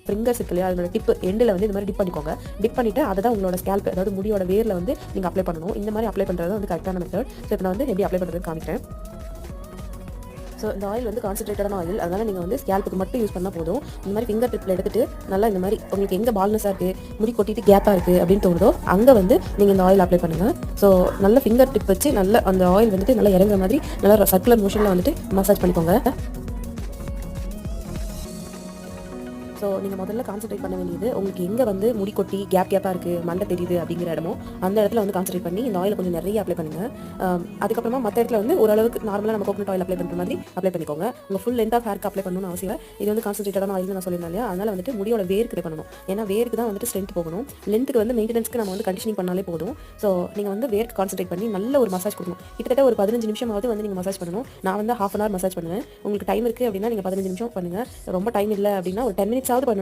Fingers இருக்கு இல்லையா, அதோட டிப் எண்டில் வந்து இந்த மாதிரி டிப் பண்ணிக்கோங்க. டிப் பண்ணிவிட்டு அதை தான் உங்களோட ஸ்கேல்ப், அதாவது முடியோட வேரில் வந்து நீங்கள் அப்ளை பண்ணணும். இந்த மாதிரி அப்ளை பண்ணுறது வந்து கரெக்டான மெத்தட். ஸோ இப்போ நான் வந்து எப்படி அப்ளை பண்ணுறதுன்னு காமிக்கிறேன். ஸோ இந்த ஆயில் வந்து கான்சன்ட்ரேட்டடான ஆயில், அதனால் நீங்கள் வந்து ஸ்கேல்ப்புக்கு மட்டும் யூஸ் பண்ணால் போதும். இந்த மாதிரி ஃபிங்கர் டிப்பில் எடுத்துகிட்டு நல்லா இந்த மாதிரி உங்களுக்கு எங்கே பால்னஸாக இருக்குது, முடி கொட்டிட்டு கேப்பாக இருக்குது அப்படின்னு தோணுதோ அங்கே வந்து நீங்கள் இந்த ஆயில் அப்ளை பண்ணுங்கள். ஸோ நல்ல ஃபிங்கர் டிப் வச்சு நல்ல அந்த ஆயில் வந்துட்டு நல்லா இறங்குற மாதிரி நல்லா சர்க்குலர் மோஷனில் வந்துட்டு மசாஜ் பண்ணிக்கோங்க. ஸோ நீங்கள் முதல்ல கான்சன்ட்ரேட் பண்ண வேண்டியது உங்களுக்கு எங்கே வந்து முடி கொட்டி கேப்பாக இருக்குது, மண்டை தெரியுது அப்படிங்கிற இடமோ அந்த இடத்துல வந்து கான்சன்ட்ரேட் பண்ணி இந்த ஆயில் கொஞ்சம் நிறைய அப்ளை பண்ணுங்கள். அதுக்கப்புறமா மற்ற இடத்துல வந்து ஓரளவுக்கு நார்மலாக நம்ம கோகனட் ஆயில் அப்ளை பண்ணுற மாதிரி அப்ளை பண்ணிக்கோங்க. உங்கள் ஃபுல் லென்த் ஆஃப் ஹேருக்கு அப்ளை பண்ணணும்னு அவசியம் இல்லை. இது வந்து கான்சன்ட்ரேட்டடான ஆயில் நான் சொல்லியிருந்தேன் இல்லையா, அதனால் வந்துட்டு முடியோட வேருக்கு பண்ணணும். ஏன்னா வேருக்கு தான் வந்துட்டு ஸ்ட்ரென்த் போகணும். லென்த்துக்கு வந்து மெயின்டெனன்ஸ்க்கு நம்ம வந்து கண்டிஷனிங் பண்ணாலே போதும். ஸோ நீங்கள் வந்து வேருக்கு கான்சன்ட்ரேட் பண்ணி நல்ல ஒரு மசாஜ் கொடுக்கணும். கிட்டத்தட்ட ஒரு 15 நிமிஷமாவது வந்து நீங்கள் மசாஜ் பண்ணணும். நான் வந்து ½ an hour மசாஜ் பண்ணுவேன். உங்களுக்கு டைம் இருக்குது அப்படின்னா நீங்கள் 15 நிமிஷம் பண்ணுங்கள். ரொம்ப டைம் இல்லை அப்படின்னா ஒரு 10 minutes ஆவது பண்ணணும்.